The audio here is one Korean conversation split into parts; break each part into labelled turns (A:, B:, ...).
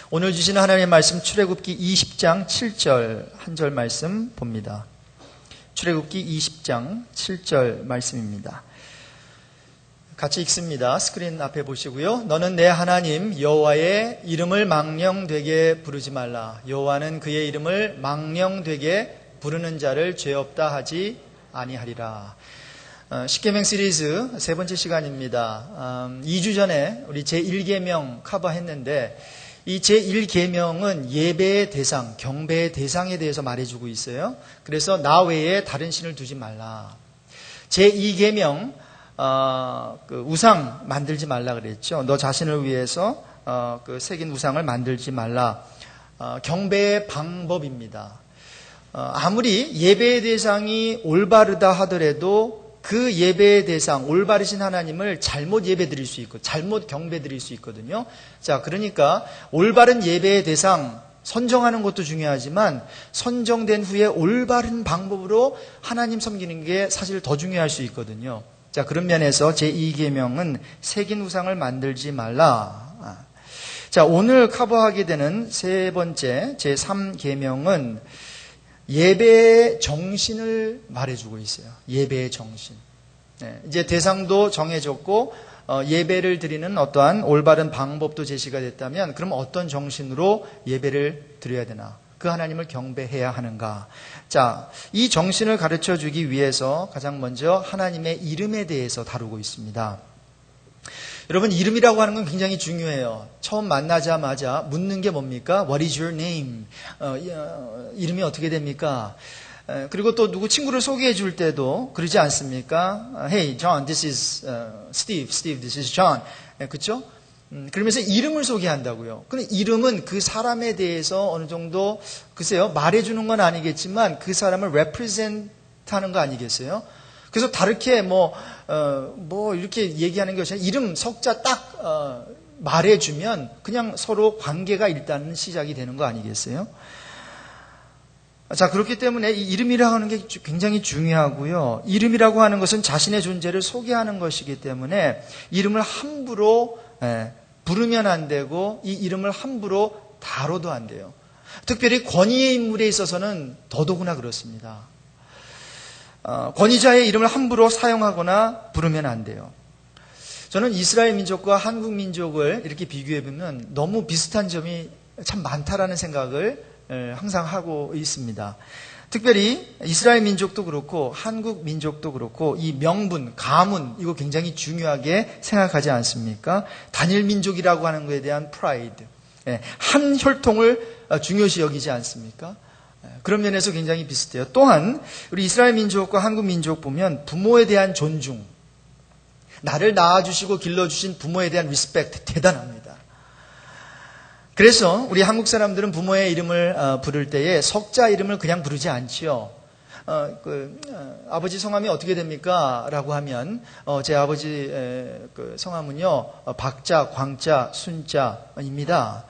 A: 오늘 주시는 하나님의 말씀 출애굽기 20장 7절 한 절 말씀 봅니다. 출애굽기 20장 7절 말씀입니다. 같이 읽습니다. 스크린 앞에 보시고요. 너는 내 하나님 여호와의 이름을 망령되게 부르지 말라. 여호와는 그의 이름을 망령되게 부르는 자를 죄 없다 하지 아니하리라. 십계명 시리즈 세 번째 시간입니다. 2주 전에 우리 제1계명 커버했는데 이 제1계명은 예배의 대상, 경배의 대상에 대해서 말해주고 있어요. 그래서 나 외에 다른 신을 두지 말라. 제2계명 그 우상 만들지 말라 그랬죠. 너 자신을 위해서 그 새긴 우상을 만들지 말라. 경배의 방법입니다. 아무리 예배의 대상이 올바르다 하더라도 그 예배의 대상, 올바르신 하나님을 잘못 예배 드릴 수 있고 잘못 경배 드릴 수 있거든요. 자, 그러니까 올바른 예배의 대상 선정하는 것도 중요하지만 선정된 후에 올바른 방법으로 하나님 섬기는 게 사실 더 중요할 수 있거든요. 자, 그런 면에서 제2계명은 새긴 우상을 만들지 말라. 자, 오늘 커버하게 되는 세 번째 제3계명은 예배의 정신을 말해주고 있어요. 예배의 정신. 이제 대상도 정해졌고 예배를 드리는 어떠한 올바른 방법도 제시가 됐다면 그럼 어떤 정신으로 예배를 드려야 되나? 그 하나님을 경배해야 하는가? 자, 이 정신을 가르쳐주기 위해서 가장 먼저 하나님의 이름에 대해서 다루고 있습니다. 여러분, 이름이라고 하는 건 굉장히 중요해요. 처음 만나자마자 묻는 게 뭡니까? What is your name? 이름이 어떻게 됩니까? 그리고 또 누구 친구를 소개해 줄 때도 그러지 않습니까? Hey, John, this is Steve. Steve, this is John. 그렇죠? 그러면서 이름을 소개한다고요. 근데 이름은 그 사람에 대해서 어느 정도 글쎄요 말해주는 건 아니겠지만 그 사람을 represent 하는 거 아니겠어요? 그래서 다르게 이렇게 얘기하는 것이 아니라 이름 석자 딱 말해주면 그냥 서로 관계가 일단은 시작이 되는 거 아니겠어요? 자, 그렇기 때문에 이 이름이라고 하는 게 굉장히 중요하고요. 이름이라고 하는 것은 자신의 존재를 소개하는 것이기 때문에 이름을 함부로 부르면 안 되고 이 이름을 함부로 다뤄도 안 돼요. 특별히 권위의 인물에 있어서는 더더구나 그렇습니다. 권위자의 이름을 함부로 사용하거나 부르면 안 돼요. 저는 이스라엘 민족과 한국 민족을 이렇게 비교해보면 너무 비슷한 점이 참 많다라는 생각을 항상 하고 있습니다. 특별히 이스라엘 민족도 그렇고 한국 민족도 그렇고 이 명분, 가문 이거 굉장히 중요하게 생각하지 않습니까? 단일 민족이라고 하는 것에 대한 프라이드, 한 혈통을 중요시 여기지 않습니까? 그런 면에서 굉장히 비슷해요. 또한 우리 이스라엘 민족과 한국 민족 보면 부모에 대한 존중, 나를 낳아주시고 길러주신 부모에 대한 리스펙트 대단합니다. 그래서 우리 한국 사람들은 부모의 이름을 부를 때에 석자 이름을 그냥 부르지 않지요. 아버지 성함이 어떻게 됩니까? 라고 하면 제 아버지 성함은요 박자, 광자, 순자입니다.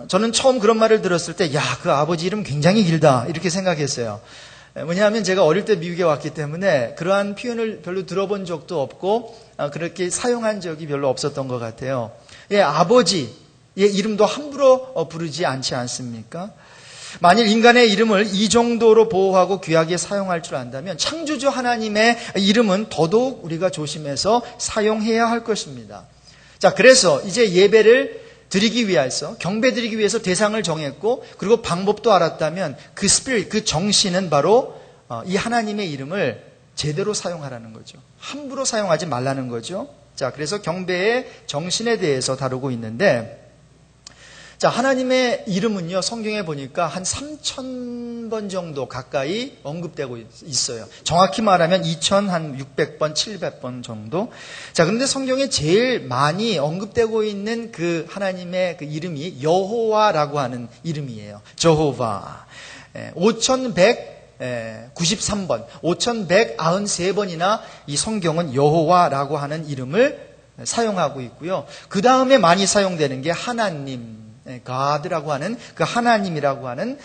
A: 저는 처음 그런 말을 들었을 때 그 아버지 이름 굉장히 길다 이렇게 생각했어요. 왜냐하면 제가 어릴 때 미국에 왔기 때문에 그러한 표현을 별로 들어본 적도 없고 그렇게 사용한 적이 별로 없었던 것 같아요. 아버지의 이름도 함부로 부르지 않지 않습니까? 만일 인간의 이름을 이 정도로 보호하고 귀하게 사용할 줄 안다면 창조주 하나님의 이름은 더더욱 우리가 조심해서 사용해야 할 것입니다. 자, 그래서 이제 예배를 드리기 위해서, 경배 드리기 위해서 대상을 정했고 그리고 방법도 알았다면 그 스피릿, 그 정신은 바로 이 하나님의 이름을 제대로 사용하라는 거죠. 함부로 사용하지 말라는 거죠. 자, 그래서 경배의 정신에 대해서 다루고 있는데, 자, 하나님의 이름은요, 성경에 보니까 한 3,000번 정도 가까이 언급되고 있어요. 정확히 말하면 2,600번, 700번 정도. 자, 그런데 성경에 제일 많이 언급되고 있는 그 하나님의 그 이름이 여호와라고 하는 이름이에요. 저호바. 5,193번, 5,193번이나 이 성경은 여호와라고 하는 이름을 사용하고 있고요. 그 다음에 많이 사용되는 게 하나님, God라고 하는 그 하나님이라고 하는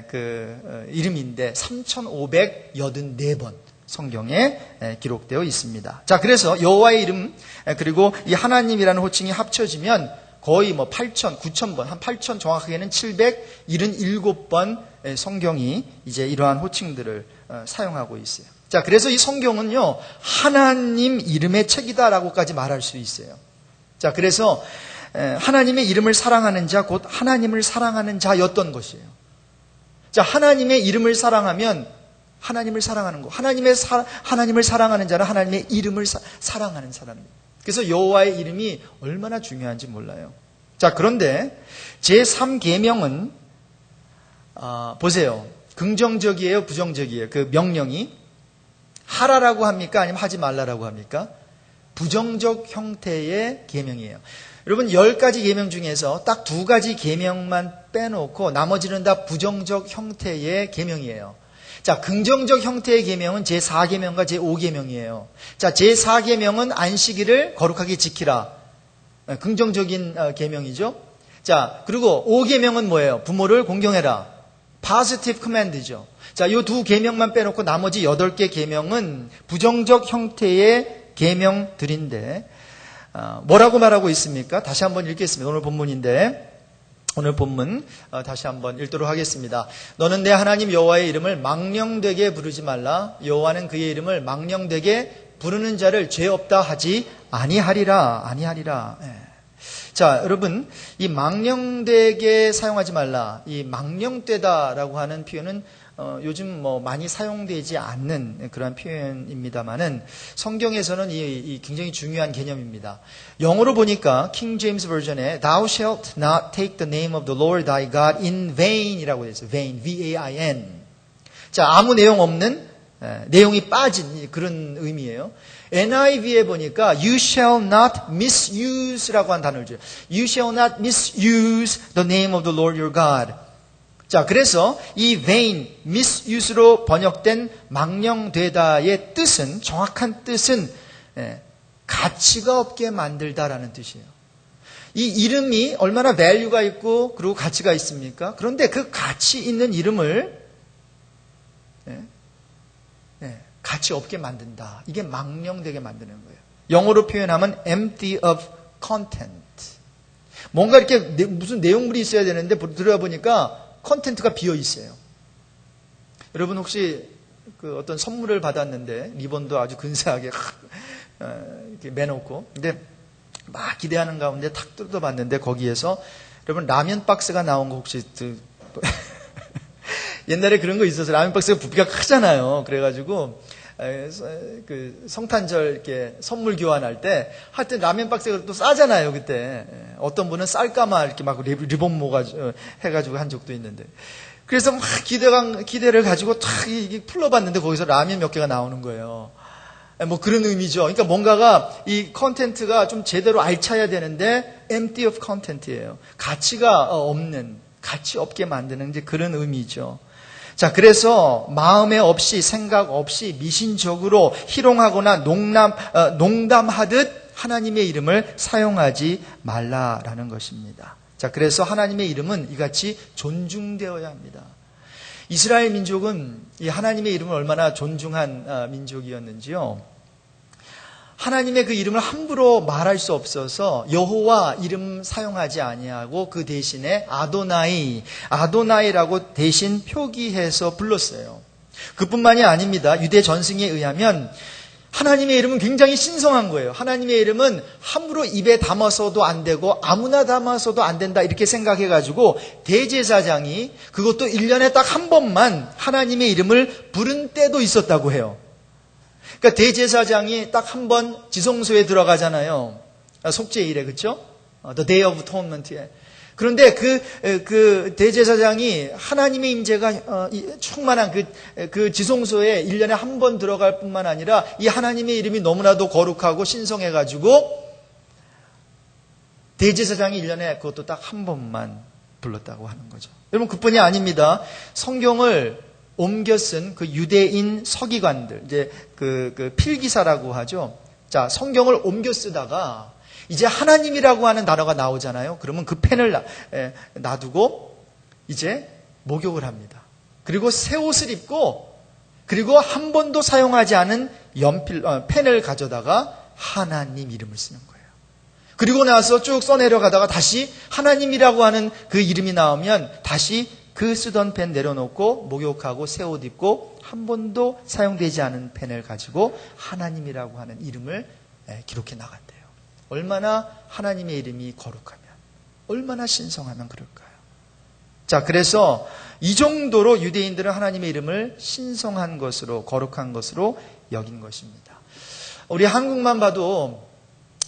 A: 그 이름인데 3,584번 성경에 기록되어 있습니다. 자, 그래서 여호와의 이름 그리고 이 하나님이라는 호칭이 합쳐지면 거의 뭐 8천, 9천 번, 한 8천 정확하게는 777번 성경이 이제 이러한 호칭들을 사용하고 있어요. 자, 그래서 이 성경은요, 하나님 이름의 책이다라고까지 말할 수 있어요. 자, 그래서 하나님의 이름을 사랑하는 자, 곧 하나님을 사랑하는 자였던 것이에요. 자, 하나님의 이름을 사랑하면 하나님을 사랑하는 거. 하나님을 사랑하는 자는 하나님의 이름을 사랑하는 사람입니다. 그래서 여호와의 이름이 얼마나 중요한지 몰라요. 자, 그런데 제3계명은 보세요. 긍정적이에요, 부정적이에요? 그 명령이 하라라고 합니까? 아니면 하지 말라라고 합니까? 부정적 형태의 계명이에요. 여러분 10가지 계명 중에서 딱 2가지 계명만 빼놓고 나머지는 다 부정적 형태의 계명이에요. 자, 긍정적 형태의 계명은 제4계명과 제5계명이에요. 자, 제4계명은 안식일을 거룩하게 지키라. 긍정적인 계명이죠. 자, 그리고 5계명은 뭐예요? 부모를 공경해라. positive command죠. 자, 이 2계명만 빼놓고 나머지 8개 계명은 부정적 형태의 계명들인데 뭐라고 말하고 있습니까? 다시 한번 읽겠습니다. 오늘 본문인데 오늘 본문 다시 한번 읽도록 하겠습니다. 너는 내 하나님 여호와의 이름을 망령되게 부르지 말라. 여호와는 그의 이름을 망령되게 부르는 자를 죄 없다 하지 아니하리라. 예. 자, 여러분 이 망령되게 사용하지 말라. 이 망령되다라고 하는 표현은 요즘 뭐 많이 사용되지 않는 그런 표현입니다만은 성경에서는 이 굉장히 중요한 개념입니다. 영어로 보니까 킹 제임스 버전에 Thou shalt not take the name of the Lord thy God in vain이라고 되어 있어요. vain, V-A-I-N. 자, 아무 내용 없는 내용이 빠진 그런 의미예요. NIV에 보니까 You shall not misuse라고 한 단어를 줘요. You shall not misuse the name of the Lord your God. 자, 그래서 이 vain, misuse로 번역된 망령되다의 뜻은, 정확한 뜻은 가치가 없게 만들다라는 뜻이에요. 이 이름이 얼마나 value가 있고 그리고 가치가 있습니까? 그런데 그 가치 있는 이름을 가치 없게 만든다. 이게 망령되게 만드는 거예요. 영어로 표현하면 empty of content. 뭔가 이렇게 무슨 내용물이 있어야 되는데 들어가 보니까 컨텐트가 비어 있어요. 여러분 혹시 그 어떤 선물을 받았는데 리본도 아주 근사하게 이렇게 매놓고 근데 막 기대하는 가운데 탁 뜯어봤는데 거기에서 여러분 라면 박스가 나온 거 혹시 옛날에 그런 거 있어서 라면 박스가 부피가 크잖아요. 그래가지고 그 성탄절 이렇게 선물 교환할 때 하여튼 라면 박스가 또 싸잖아요. 그때 어떤 분은 쌀까마 이렇게 막 리본 모가 해가지고 한 적도 있는데 그래서 막 기대를 가지고 탁 이게 풀러봤는데 거기서 라면 몇 개가 나오는 거예요. 뭐 그런 의미죠. 그러니까 뭔가가 이 컨텐트가 좀 제대로 알차야 되는데 empty of content이에요. 가치가 없는, 가치 없게 만드는 이제 그런 의미죠. 자, 그래서 마음에 없이 생각 없이 미신적으로 희롱하거나 농담하듯 하나님의 이름을 사용하지 말라라는 것입니다. 자, 그래서 하나님의 이름은 이같이 존중되어야 합니다. 이스라엘 민족은 이 하나님의 이름을 얼마나 존중한 민족이었는지요. 하나님의 그 이름을 함부로 말할 수 없어서 여호와 이름 사용하지 아니하고 그 대신에 아도나이라고 대신 표기해서 불렀어요. 그뿐만이 아닙니다. 유대 전승에 의하면 하나님의 이름은 굉장히 신성한 거예요. 하나님의 이름은 함부로 입에 담아서도 안 되고 아무나 담아서도 안 된다 이렇게 생각해가지고 대제사장이 그것도 1년에 딱 한 번만 하나님의 이름을 부른 때도 있었다고 해요. 그러니까 대제사장이 딱 한 번 지성소에 들어가잖아요. 속죄일에, 그렇죠? The Day of Atonement에. 그런데 그 대제사장이 하나님의 임재가 충만한 그 지성소에 1년에 한 번 들어갈 뿐만 아니라 이 하나님의 이름이 너무나도 거룩하고 신성해가지고 대제사장이 1년에 그것도 딱 한 번만 불렀다고 하는 거죠. 여러분, 그뿐이 아닙니다. 성경을 옮겨 쓴 그 유대인 서기관들, 이제 그 필기사라고 하죠. 자, 성경을 옮겨 쓰다가 이제 하나님이라고 하는 단어가 나오잖아요. 그러면 그 펜을 놔두고 이제 목욕을 합니다. 그리고 새 옷을 입고 그리고 한 번도 사용하지 않은 펜을 가져다가 하나님 이름을 쓰는 거예요. 그리고 나서 쭉 써내려가다가 다시 하나님이라고 하는 그 이름이 나오면 다시 그 쓰던 펜 내려놓고 목욕하고 새 옷 입고 한 번도 사용되지 않은 펜을 가지고 하나님이라고 하는 이름을 기록해 나간대요. 얼마나 하나님의 이름이 거룩하면, 얼마나 신성하면 그럴까요? 자, 그래서 이 정도로 유대인들은 하나님의 이름을 신성한 것으로, 거룩한 것으로 여긴 것입니다. 우리 한국만 봐도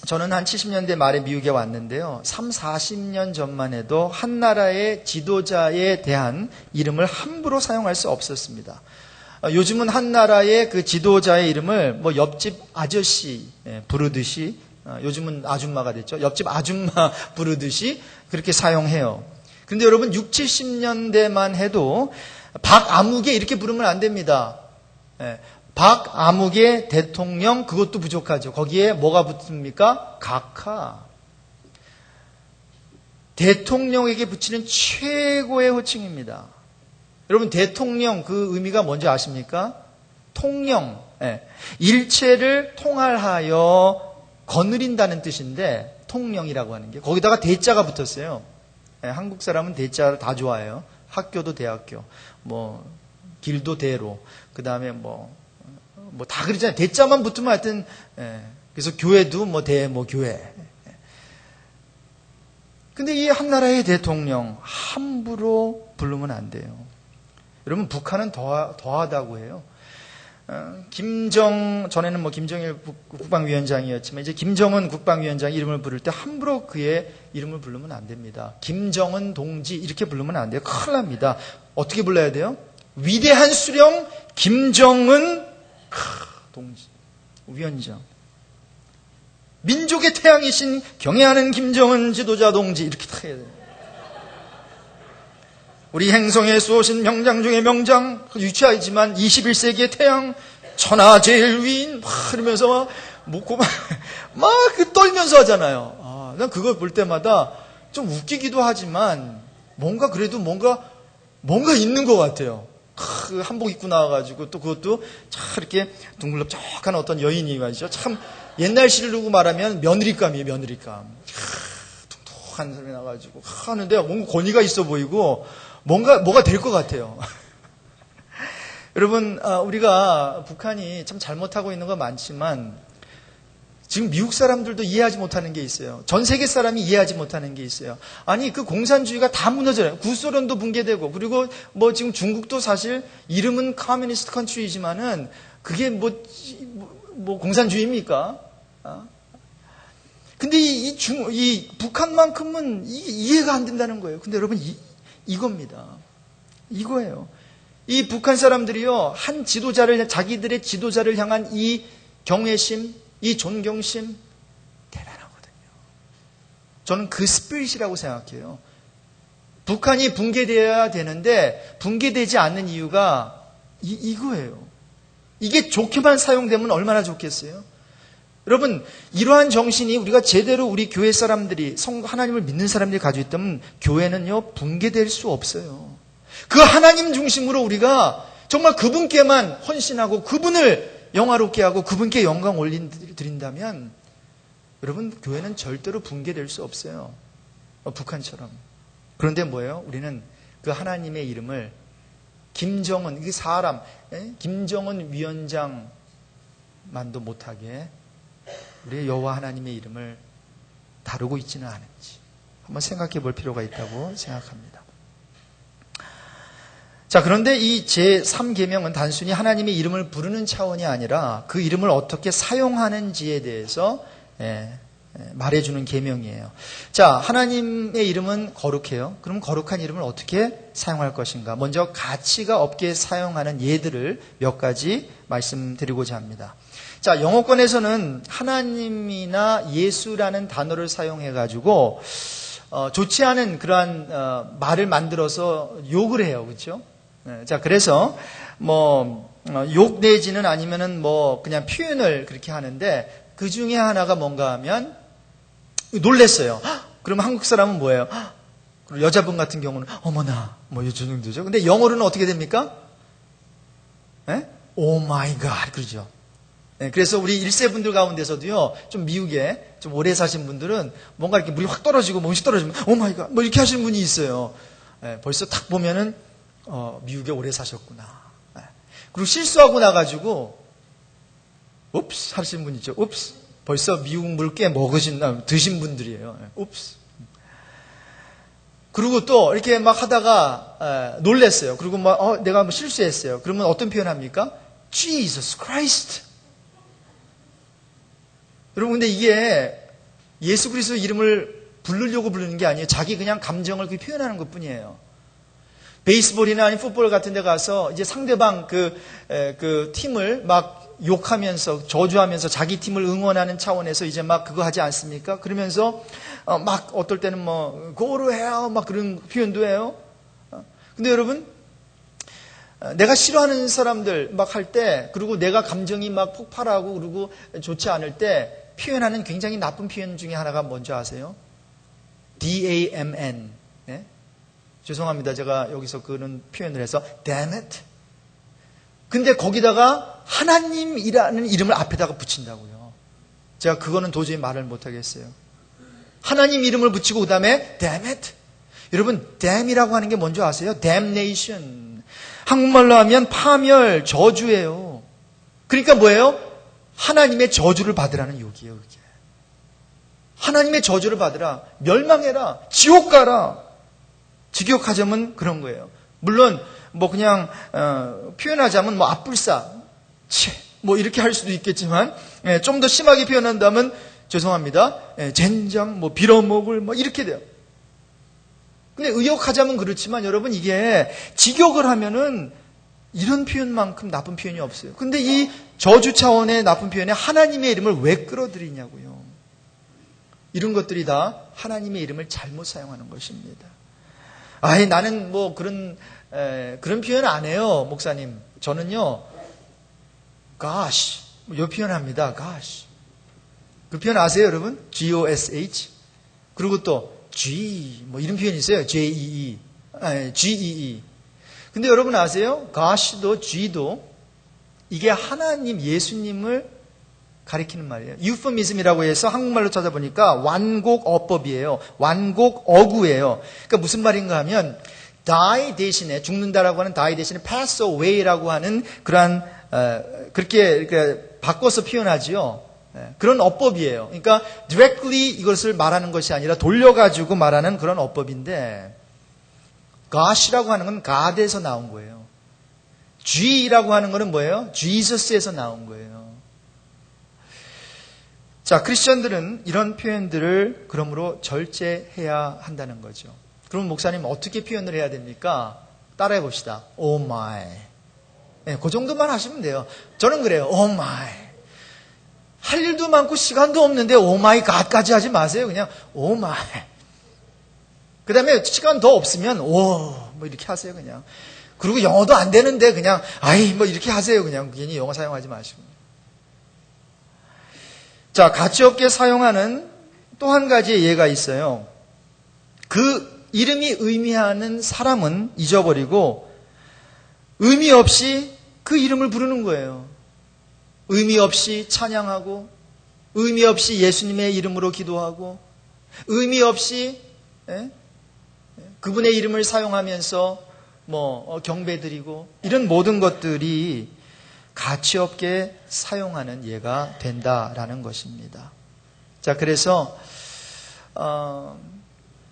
A: 저는 한 70년대 말에 미국에 왔는데요. 3, 40년 전만 해도 한 나라의 지도자에 대한 이름을 함부로 사용할 수 없었습니다. 요즘은 한 나라의 그 지도자의 이름을 뭐 옆집 아저씨 부르듯이, 요즘은 아줌마가 됐죠. 옆집 아줌마 부르듯이 그렇게 사용해요. 그런데 여러분 6, 70년대만 해도 박아무개 이렇게 부르면 안 됩니다. 박아무개 대통령, 그것도 부족하죠. 거기에 뭐가 붙습니까? 각하. 대통령에게 붙이는 최고의 호칭입니다. 여러분 대통령 그 의미가 뭔지 아십니까? 통령. 일체를 통할하여 거느린다는 뜻인데 통령이라고 하는 게 거기다가 대자가 붙었어요. 한국 사람은 대자를 다 좋아해요. 학교도 대학교, 뭐 길도 대로, 그 다음에 뭐 다 그러잖아요. 대자만 붙으면 하여튼, 그래서 교회도 뭐 교회. 근데 이 한 나라의 대통령, 함부로 부르면 안 돼요. 여러분, 북한은 더하다고 해요. 전에는 뭐 김정일 국방위원장이었지만, 이제 김정은 국방위원장 이름을 부를 때 함부로 그의 이름을 부르면 안 됩니다. 김정은 동지, 이렇게 부르면 안 돼요. 큰일 납니다. 어떻게 불러야 돼요? 위대한 수령 김정은 동지, 위원장. 민족의 태양이신 경애하는 김정은 지도자 동지, 이렇게 다 해야 돼요. 우리 행성에 쏘신 명장 중에 명장, 유치하지만 21세기의 태양, 천하제일위인, 막 이러면서 막 떨면서 하잖아요. 난 그걸 볼 때마다 좀 웃기기도 하지만 그래도 뭔가 있는 것 같아요. 그 한복 입고 나와가지고 또 그것도 참 이렇게 둥글럽적한 어떤 여인이 말이죠. 참 옛날식으로 말하면 며느리감이에요, 며느리감. 뚱뚱한 사람이 나와가지고 하는데 뭔가 권위가 있어 보이고 뭐가 될 것 같아요. 여러분, 우리가 북한이 참 잘못하고 있는 건 많지만 지금 미국 사람들도 이해하지 못하는 게 있어요. 전 세계 사람이 이해하지 못하는 게 있어요. 아니, 그 공산주의가 다 무너져요. 구소련도 붕괴되고, 그리고 뭐 지금 중국도 사실 이름은 커뮤니스트 컨트리지만은 그게 뭐 공산주의입니까? 근데 이 북한만큼은 이해가 안 된다는 거예요. 근데 여러분, 이겁니다. 이거예요. 이 북한 사람들이요, 자기들의 지도자를 향한 이 경외심, 이 존경심 대단하거든요. 저는 그 스피릿이라고 생각해요. 북한이 붕괴되어야 되는데 붕괴되지 않는 이유가 이거예요. 이게 좋게만 사용되면 얼마나 좋겠어요? 여러분, 이러한 정신이 우리가 제대로 우리 교회 사람들이 하나님을 믿는 사람들이 가지고 있다면 교회는요 붕괴될 수 없어요. 그 하나님 중심으로 우리가 정말 그분께만 헌신하고 그분을 영화롭게 하고 그분께 영광 올려드린다면 여러분 교회는 절대로 붕괴될 수 없어요. 북한처럼. 그런데 뭐예요? 우리는 그 하나님의 이름을 김정은, 그 사람, 김정은 위원장만도 못하게 우리의 여호와 하나님의 이름을 다루고 있지는 않은지 한번 생각해 볼 필요가 있다고 생각합니다. 자, 그런데 이 제3계명은 단순히 하나님의 이름을 부르는 차원이 아니라 그 이름을 어떻게 사용하는지에 대해서 말해주는 계명이에요. 자, 하나님의 이름은 거룩해요. 그럼 거룩한 이름을 어떻게 사용할 것인가? 먼저 가치가 없게 사용하는 예들을 몇 가지 말씀드리고자 합니다. 자, 영어권에서는 하나님이나 예수라는 단어를 사용해가지고 좋지 않은 그러한 말을 만들어서 욕을 해요, 그렇죠? 자, 그래서 욕 내지는 아니면은 그냥 표현을 그렇게 하는데 그 중에 하나가 뭔가 하면 놀랬어요. 그럼 한국 사람은 뭐예요? 그리고 여자분 같은 경우는 어머나 이 정도죠. 근데 영어로는 어떻게 됩니까? 오 마이 갓 그러죠. 그래서 우리 1세 분들 가운데서도요, 좀 미국에 좀 오래 사신 분들은 뭔가 이렇게 물이 확 떨어지고 몸이 떨어지면, 오 마이 갓, 뭐 이렇게 하시는 분이 있어요. 벌써 딱 보면은, 미국에 오래 사셨구나. 그리고 실수하고 나가지고, 옵스 하시는 분 있죠. 옵스. 벌써 미국 물 꽤 드신 분들이에요. 옵스. 그리고 또 이렇게 막 하다가 놀랬어요. 그리고 막 내가 뭐 실수했어요. 그러면 어떤 표현 합니까? Jesus Christ. 여러분 근데 이게 예수 그리스도 이름을 부르려고 부르는 게 아니에요. 자기 그냥 감정을 그렇게 표현하는 것뿐이에요. 베이스볼이나 아니면 풋볼 같은 데 가서 이제 상대방 그 팀을 막 욕하면서 저주하면서 자기 팀을 응원하는 차원에서 이제 막 그거 하지 않습니까? 그러면서 막 어떨 때는 뭐 go to hell 막 그런 표현도 해요. 근데 여러분 내가 싫어하는 사람들 막 할 때 그리고 내가 감정이 막 폭발하고 그리고 좋지 않을 때 표현하는 굉장히 나쁜 표현 중에 하나가 뭔지 아세요? DAMN. 네? 죄송합니다. 제가 여기서 그런 표현을 해서 damn it. 근데 거기다가 하나님이라는 이름을 앞에다가 붙인다고요. 제가 그거는 도저히 말을 못하겠어요. 하나님 이름을 붙이고 그 다음에 damn it. 여러분 damn이라고 하는 게 뭔지 아세요? damnation. 한국말로 하면 파멸, 저주예요. 그러니까 뭐예요? 하나님의 저주를 받으라는 욕이에요. 그게. 하나님의 저주를 받으라. 멸망해라. 지옥 가라. 직역하자면 그런 거예요. 물론 뭐 그냥 표현하자면 뭐 앞불사, 뭐 이렇게 할 수도 있겠지만 좀 더 심하게 표현한다면 죄송합니다. 젠장, 뭐 빌어먹을 뭐 이렇게 돼요. 근데 의역하자면 그렇지만 여러분 이게 직역을 하면은 이런 표현만큼 나쁜 표현이 없어요. 근데 이 저주 차원의 나쁜 표현에 하나님의 이름을 왜 끌어들이냐고요. 이런 것들이 다 하나님의 이름을 잘못 사용하는 것입니다. 아이 나는 뭐 그런 표현 안 해요, 목사님. 저는요, gosh, 이 표현합니다. gosh. 그 표현 아세요, 여러분? G-O-S-H. 그리고 또 G, 뭐 이런 표현이 있어요. J-E-E. G-E-E. 근데 여러분 아세요? gosh도 G도 이게 하나님, 예수님을 가리키는 말이에요. 유포미즘이라고 해서 한국말로 찾아보니까 완곡 어법이에요. 완곡 어구예요. 그러니까 무슨 말인가 하면 die 대신에 죽는다라고 하는 die 대신에 pass away라고 하는 그러한 그렇게 바꿔서 표현하지요. 그런 어법이에요. 그러니까 directly 이것을 말하는 것이 아니라 돌려가지고 말하는 그런 어법인데 God이라고 하는 건 God에서 나온 거예요. G라고 하는 거는 뭐예요? Jesus에서 나온 거예요. 자, 크리스천들은 이런 표현들을 그러므로 절제해야 한다는 거죠. 그럼 목사님 어떻게 표현을 해야 됩니까? 따라해 봅시다. Oh my. 네, 그 정도만 하시면 돼요. 저는 그래요. Oh my. 할 일도 많고 시간도 없는데 Oh my God까지 하지 마세요. 그냥 Oh my. 그 다음에 시간 더 없으면 뭐 이렇게 하세요. 그냥. 그리고 영어도 안 되는데 그냥 아이 뭐 이렇게 하세요. 그냥 괜히 영어 사용하지 마시고. 자, 가치없게 사용하는 또 한 가지의 예가 있어요. 그 이름이 의미하는 사람은 잊어버리고 의미 없이 그 이름을 부르는 거예요. 의미 없이 찬양하고 의미 없이 예수님의 이름으로 기도하고 의미 없이 그분의 이름을 사용하면서 경배드리고 이런 모든 것들이 가치 없게 사용하는 예가 된다라는 것입니다. 자, 그래서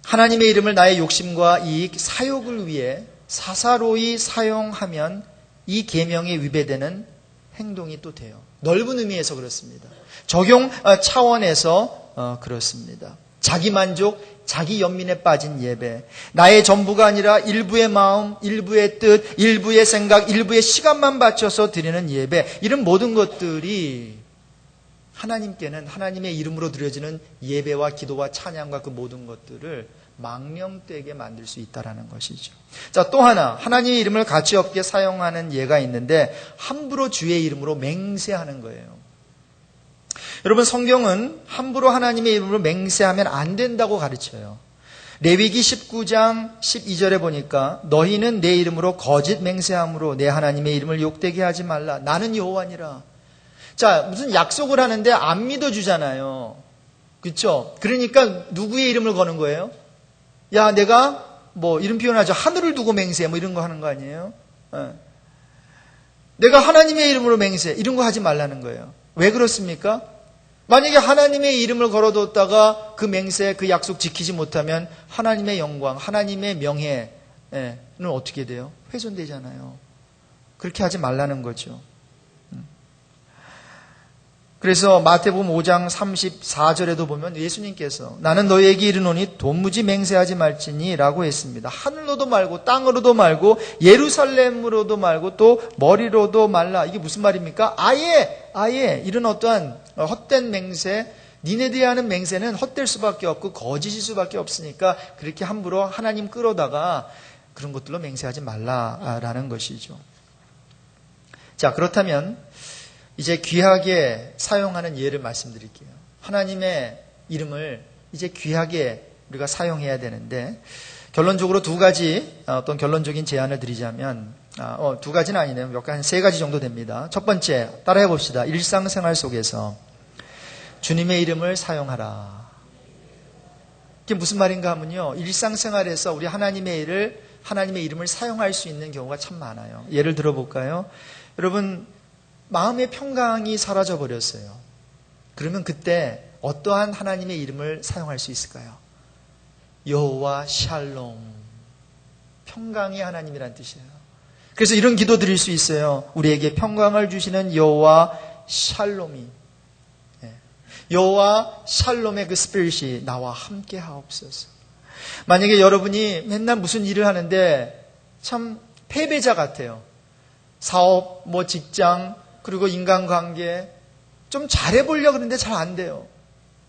A: 하나님의 이름을 나의 욕심과 이익, 사욕을 위해 사사로이 사용하면 이 계명에 위배되는 행동이 또 돼요. 넓은 의미에서 그렇습니다. 적용 차원에서 그렇습니다. 자기 만족, 자기 연민에 빠진 예배, 나의 전부가 아니라 일부의 마음, 일부의 뜻, 일부의 생각, 일부의 시간만 바쳐서 드리는 예배, 이런 모든 것들이 하나님께는 하나님의 이름으로 드려지는 예배와 기도와 찬양과 그 모든 것들을 망령되게 만들 수 있다는 것이죠. 자, 또 하나 하나님의 이름을 가치 없게 사용하는 예가 있는데 함부로 주의 이름으로 맹세하는 거예요. 여러분, 성경은 함부로 하나님의 이름으로 맹세하면 안 된다고 가르쳐요. 레위기 19장 12절에 보니까 너희는 내 이름으로 거짓 맹세함으로 내 하나님의 이름을 욕되게 하지 말라. 나는 여호와니라. 자, 무슨 약속을 하는데 안 믿어주잖아요. 그렇죠? 그러니까 누구의 이름을 거는 거예요? 야, 내가 뭐 이런 표현하죠. 하늘을 두고 맹세 뭐 이런 거 하는 거 아니에요? 내가 하나님의 이름으로 맹세 이런 거 하지 말라는 거예요. 왜 그렇습니까? 만약에 하나님의 이름을 걸어뒀다가 그 맹세, 그 약속 지키지 못하면 하나님의 영광, 하나님의 명예는 어떻게 돼요? 훼손되잖아요. 그렇게 하지 말라는 거죠. 그래서 마태복음 5장 34절에도 보면 예수님께서 나는 너희에게 이르노니 도무지 맹세하지 말지니 라고 했습니다. 하늘로도 말고 땅으로도 말고 예루살렘으로도 말고 또 머리로도 말라. 이게 무슨 말입니까? 아예 이런 어떠한 헛된 맹세, 니네들이 하는 맹세는 헛될 수밖에 없고 거짓일 수밖에 없으니까 그렇게 함부로 하나님 끌어다가 그런 것들로 맹세하지 말라라는 것이죠. 자, 그렇다면 이제 귀하게 사용하는 예를 말씀드릴게요. 하나님의 이름을 이제 귀하게 우리가 사용해야 되는데 결론적으로 두 가지 어떤 결론적인 제안을 드리자면 두 가지는 아니네요. 몇 가지, 세 가지 정도 됩니다. 첫 번째 따라해 봅시다. 일상생활 속에서 주님의 이름을 사용하라. 이게 무슨 말인가 하면요. 일상생활에서 우리 하나님의 이름을 사용할 수 있는 경우가 참 많아요. 예를 들어볼까요? 여러분 마음의 평강이 사라져 버렸어요. 그러면 그때 어떠한 하나님의 이름을 사용할 수 있을까요? 여호와 샬롬. 평강의 하나님이란 뜻이에요. 그래서 이런 기도 드릴 수 있어요. 우리에게 평강을 주시는 여호와 샬롬이, 여호와 샬롬의 그 스피릿이 나와 함께 하옵소서. 만약에 여러분이 맨날 무슨 일을 하는데 참 패배자 같아요. 사업, 직장, 그리고 인간관계 좀 잘해보려고 하는데 잘 안 돼요.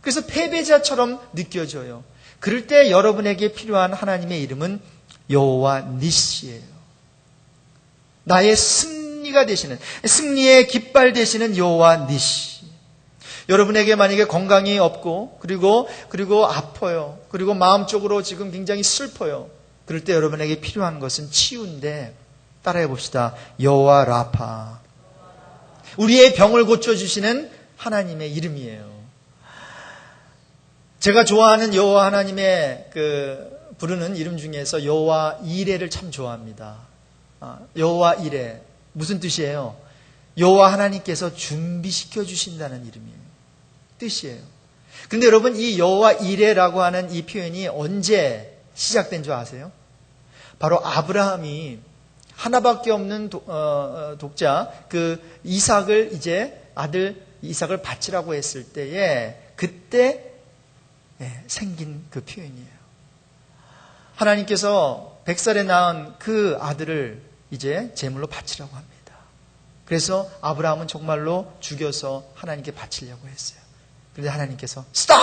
A: 그래서 패배자처럼 느껴져요. 그럴 때 여러분에게 필요한 하나님의 이름은 여호와 니시예요. 나의 승리가 되시는, 승리의 깃발 되시는 여호와 니시. 여러분에게 만약에 건강이 없고 그리고 아파요. 그리고 마음적으로 지금 굉장히 슬퍼요. 그럴 때 여러분에게 필요한 것은 치유인데 따라해 봅시다. 여호와 라파. 우리의 병을 고쳐주시는 하나님의 이름이에요. 제가 좋아하는 여호와 하나님의 부르는 이름 중에서 여호와 이레를 참 좋아합니다. 여호와 이레 무슨 뜻이에요? 여호와 하나님께서 준비시켜 주신다는 이름이에요. 뜻이에요. 그런데 여러분 이 여호와 이레라고 하는 이 표현이 언제 시작된 줄 아세요? 바로 아브라함이 하나밖에 없는 독자 이삭을 이제 아들 이삭을 바치라고 했을 때에 그때 생긴 그 표현이에요. 하나님께서 100살에 낳은 그 아들을 이제 제물로 바치라고 합니다. 그래서 아브라함은 정말로 죽여서 하나님께 바치려고 했어요. 그런데 하나님께서 스톱!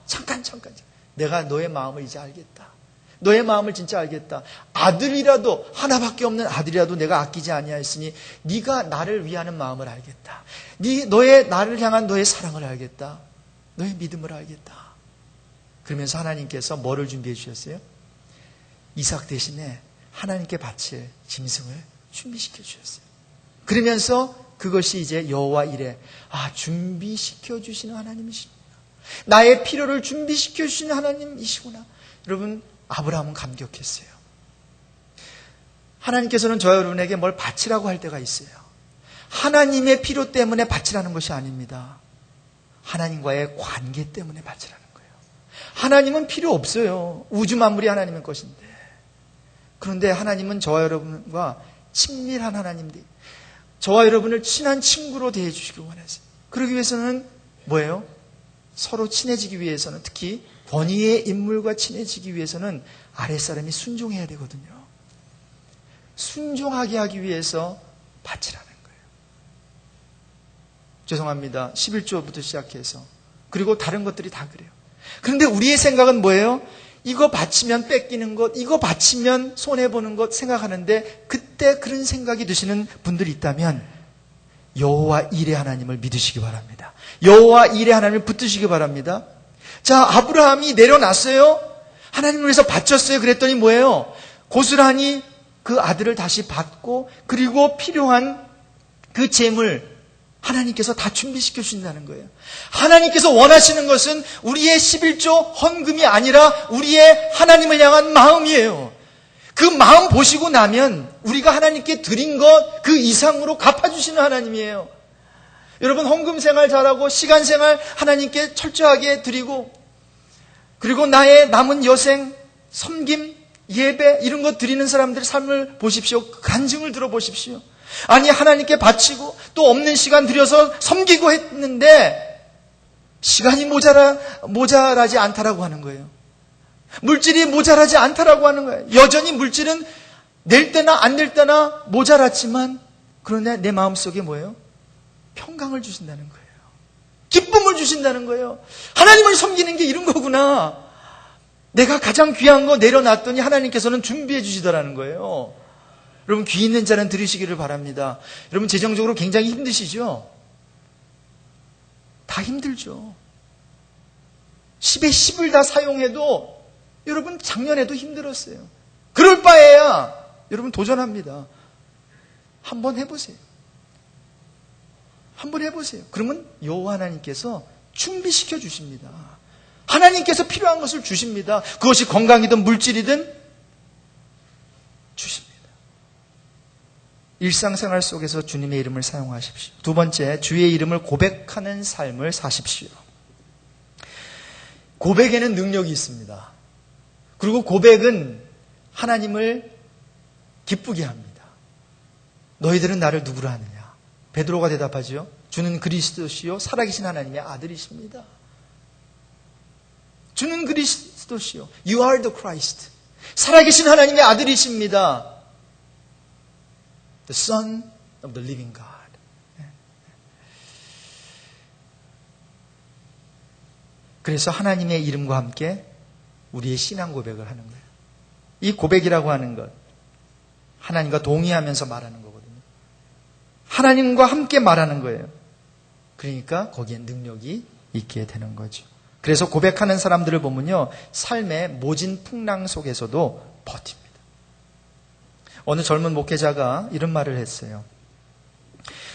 A: 잠깐 내가 너의 마음을 이제 알겠다. 너의 마음을 진짜 알겠다. 아들이라도 하나밖에 없는 아들이라도 내가 아끼지 아니하였으니 네가 나를 위하는 마음을 알겠다. 나를 향한 너의 사랑을 알겠다. 너의 믿음을 알겠다. 그러면서 하나님께서 뭐를 준비해 주셨어요? 이삭 대신에 하나님께 바칠 짐승을 준비시켜 주셨어요. 그러면서 그것이 이제 여호와 이레. 준비시켜 주시는 하나님이시구나. 나의 필요를 준비시켜 주시는 하나님이시구나. 여러분 아브라함은 감격했어요. 하나님께서는 저와 여러분에게 뭘 바치라고 할 때가 있어요. 하나님의 필요 때문에 바치라는 것이 아닙니다. 하나님과의 관계 때문에 바치라는 거예요. 하나님은 필요 없어요. 우주 만물이 하나님의 것인데. 그런데 하나님은 저와 여러분과 친밀한 하나님들, 저와 여러분을 친한 친구로 대해 주시길 원하세요. 그러기 위해서는 뭐예요? 서로 친해지기 위해서는, 특히 권위의 인물과 친해지기 위해서는 아랫사람이 순종해야 되거든요. 순종하게 하기 위해서 바치라는 거예요. 죄송합니다. 11조부터 시작해서 그리고 다른 것들이 다 그래요. 그런데 우리의 생각은 뭐예요? 이거 바치면 뺏기는 것, 이거 바치면 손해보는 것 생각하는데, 그때 그런 생각이 드시는 분들이 있다면 여호와 이레 하나님을 믿으시기 바랍니다. 여호와 이레 하나님을 붙드시기 바랍니다. 자, 아브라함이 내려놨어요. 하나님을 위해서 바쳤어요. 그랬더니 뭐예요? 고스란히 그 아들을 다시 받고, 그리고 필요한 그 재물, 하나님께서 다 준비시켜 주신다는 거예요. 하나님께서 원하시는 것은 우리의 11조 헌금이 아니라 우리의 하나님을 향한 마음이에요. 그 마음 보시고 나면 우리가 하나님께 드린 것 그 이상으로 갚아주시는 하나님이에요. 여러분, 헌금 생활 잘하고 시간 생활 하나님께 철저하게 드리고, 그리고 나의 남은 여생, 섬김, 예배 이런 것 드리는 사람들의 삶을 보십시오. 간증을 들어보십시오. 아니, 하나님께 바치고 또 없는 시간 들여서 섬기고 했는데 시간이 모자라지 않다라고 하는 거예요. 물질이 모자라지 않다라고 하는 거예요. 여전히 물질은 낼 때나 안 낼 때나 모자랐지만, 그러나 내 마음속에 뭐예요? 평강을 주신다는 거예요. 기쁨을 주신다는 거예요. 하나님을 섬기는 게 이런 거구나. 내가 가장 귀한 거 내려놨더니 하나님께서는 준비해 주시더라는 거예요. 여러분, 귀 있는 자는 들으시기를 바랍니다. 여러분, 재정적으로 굉장히 힘드시죠? 다 힘들죠. 10에 10을 다 사용해도 여러분 작년에도 힘들었어요. 그럴 바에야 여러분 도전합니다. 한번 해보세요. 한번 해보세요. 그러면 여호와 하나님께서 준비시켜 주십니다. 하나님께서 필요한 것을 주십니다. 그것이 건강이든 물질이든 주십니다. 일상생활 속에서 주님의 이름을 사용하십시오. 두 번째, 주의 이름을 고백하는 삶을 사십시오. 고백에는 능력이 있습니다. 그리고 고백은 하나님을 기쁘게 합니다. 너희들은 나를 누구로 하느냐? 베드로가 대답하죠. 주는 그리스도시요 살아계신 하나님의 아들이십니다. 주는 그리스도시요. You are the Christ. 살아계신 하나님의 아들이십니다. The Son of the Living God. 그래서 하나님의 이름과 함께 우리의 신앙 고백을 하는 거예요. 이 고백이라고 하는 것, 하나님과 동의하면서 말하는 거거든요. 하나님과 함께 말하는 거예요. 그러니까 거기에 능력이 있게 되는 거죠. 그래서 고백하는 사람들을 보면요, 삶의 모진 풍랑 속에서도 버팁니다. 어느 젊은 목회자가 이런 말을 했어요.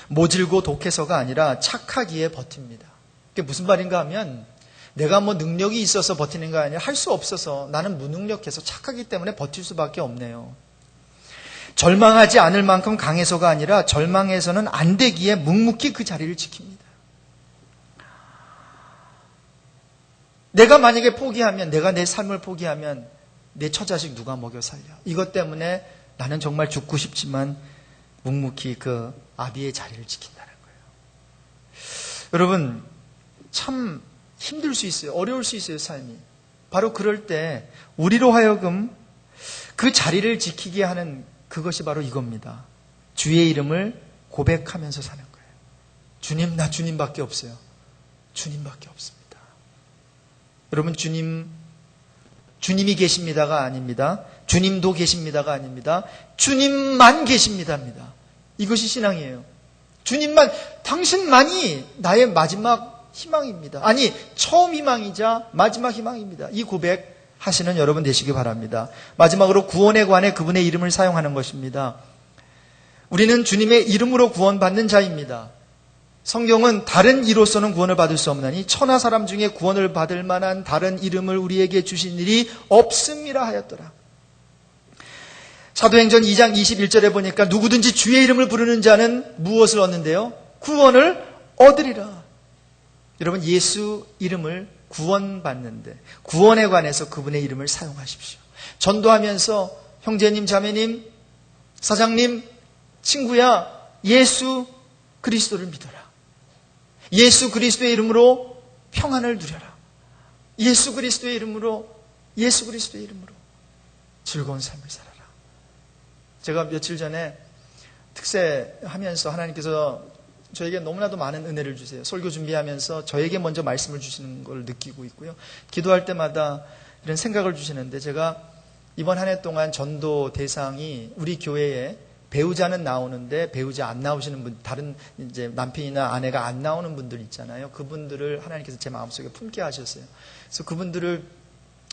A: 모질고 독해서가 아니라 착하기에 버팁니다. 그게 무슨 말인가 하면, 내가 뭐 능력이 있어서 버티는 거 아니라 할 수 없어서 나는 무능력해서 착하기 때문에 버틸 수밖에 없네요. 절망하지 않을 만큼 강해서가 아니라 절망해서는 안 되기에 묵묵히 그 자리를 지킵니다. 내가 만약에 포기하면, 내가 내 삶을 포기하면 내 처자식 누가 먹여 살려? 이것 때문에 나는 정말 죽고 싶지만 묵묵히 그 아비의 자리를 지킨다는 거예요. 여러분, 참 힘들 수 있어요. 어려울 수 있어요, 삶이. 바로 그럴 때 우리로 하여금 그 자리를 지키게 하는 그것이 바로 이겁니다. 주의 이름을 고백하면서 사는 거예요. 주님, 나 주님밖에 없어요. 주님밖에 없습니다. 여러분, 주님이 계십니다가 아닙니다. 주님도 계십니다가 아닙니다. 주님만 계십니다입니다. 이것이 신앙이에요. 주님만, 당신만이 나의 마지막 희망입니다. 아니, 처음 희망이자 마지막 희망입니다. 이 고백 하시는 여러분 되시기 바랍니다. 마지막으로 구원에 관해 그분의 이름을 사용하는 것입니다. 우리는 주님의 이름으로 구원받는 자입니다. 성경은 다른 이로서는 구원을 받을 수 없나니 천하 사람 중에 구원을 받을 만한 다른 이름을 우리에게 주신 일이 없음이라 하였더라. 사도행전 2장 21절에 보니까 누구든지 주의 이름을 부르는 자는 무엇을 얻는데요? 구원을 얻으리라. 여러분, 예수 이름을 구원받는데 구원에 관해서 그분의 이름을 사용하십시오. 전도하면서 형제님, 자매님, 사장님, 친구야, 예수 그리스도를 믿어라. 예수 그리스도의 이름으로 평안을 누려라. 예수 그리스도의 이름으로 즐거운 삶을 살아라. 제가 며칠 전에 특세하면서 하나님께서 저에게 너무나도 많은 은혜를 주세요. 설교 준비하면서 저에게 먼저 말씀을 주시는 걸 느끼고 있고요. 기도할 때마다 이런 생각을 주시는데, 제가 이번 한 해 동안 전도 대상이 우리 교회에 배우자는 나오는데 배우자 안 나오시는 분, 다른 이제 남편이나 아내가 안 나오는 분들 있잖아요. 그분들을 하나님께서 제 마음속에 품게 하셨어요. 그래서 그분들을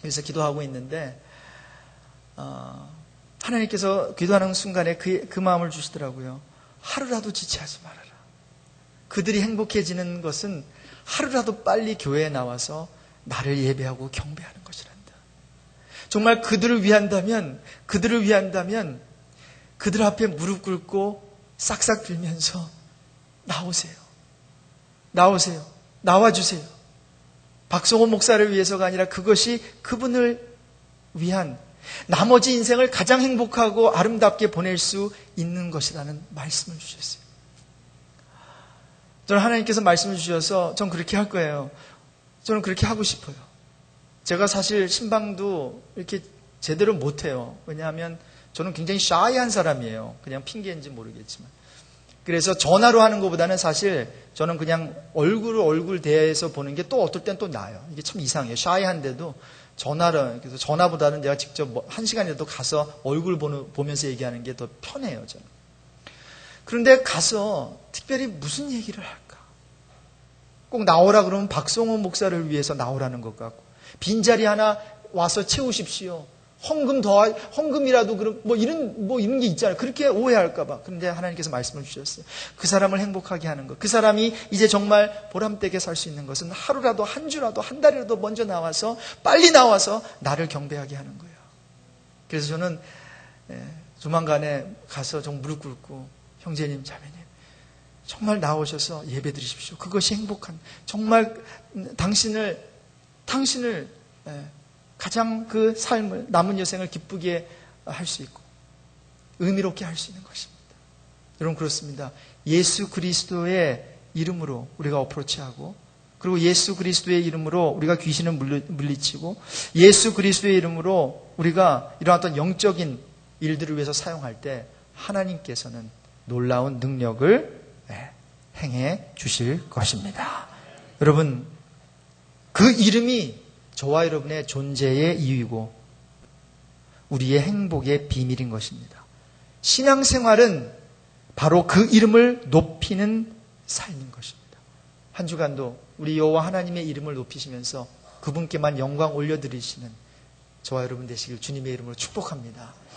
A: 위해서 기도하고 있는데, 하나님께서 기도하는 순간에 그 마음을 주시더라고요. 하루라도 지체하지 말아라. 그들이 행복해지는 것은 하루라도 빨리 교회에 나와서 나를 예배하고 경배하는 것이란다. 정말 그들을 위한다면 그들 앞에 무릎 꿇고 싹싹 빌면서 나오세요. 나와주세요. 박성호 목사를 위해서가 아니라 그것이 그분을 위한 나머지 인생을 가장 행복하고 아름답게 보낼 수 있는 것이라는 말씀을 주셨어요. 저는 하나님께서 말씀을 주셔서 전 그렇게 할 거예요. 저는 그렇게 하고 싶어요. 제가 사실 신방도 이렇게 제대로 못해요. 왜냐하면 저는 굉장히 샤이한 사람이에요. 그냥 핑계인지 모르겠지만. 그래서 전화로 하는 것보다는 사실 저는 그냥 얼굴 대해서 보는 게 또 어떨 땐 또 나아요. 이게 참 이상해요. 샤이한데도 전화로, 그래서 전화보다는 내가 직접 1시간이라도 가서 얼굴 보면서 얘기하는 게 더 편해요, 저는. 그런데 가서 특별히 무슨 얘기를 할까? 꼭 나오라 그러면 박성호 목사를 위해서 나오라는 것 같고, 빈자리 하나 와서 채우십시오. 헌금이라도 그럼 뭐 이런 게 있잖아요. 그렇게 오해할까봐. 그런데 하나님께서 말씀을 주셨어요. 그 사람을 행복하게 하는 것. 그 사람이 이제 정말 보람되게 살 수 있는 것은 하루라도 한 주라도 한 달이라도 먼저 나와서 빨리 나와서 나를 경배하게 하는 거예요. 그래서 저는 조만간에 가서 좀 무릎 꿇고 형제님, 자매님 정말 나오셔서 예배 드리십시오. 그것이 행복한 정말 당신을 가장 그 삶을 남은 여생을 기쁘게 할 수 있고 의미롭게 할 수 있는 것입니다. 여러분 그렇습니다. 예수 그리스도의 이름으로 우리가 어프로치하고 그리고 예수 그리스도의 이름으로 우리가 귀신을 물리치고 예수 그리스도의 이름으로 우리가 이런 어떤 영적인 일들을 위해서 사용할 때 하나님께서는 놀라운 능력을 행해 주실 것입니다. 여러분 그 이름이 저와 여러분의 존재의 이유이고 우리의 행복의 비밀인 것입니다. 신앙생활은 바로 그 이름을 높이는 삶인 것입니다. 한 주간도 우리 여호와 하나님의 이름을 높이시면서 그분께만 영광 올려드리시는 저와 여러분 되시길 주님의 이름으로 축복합니다.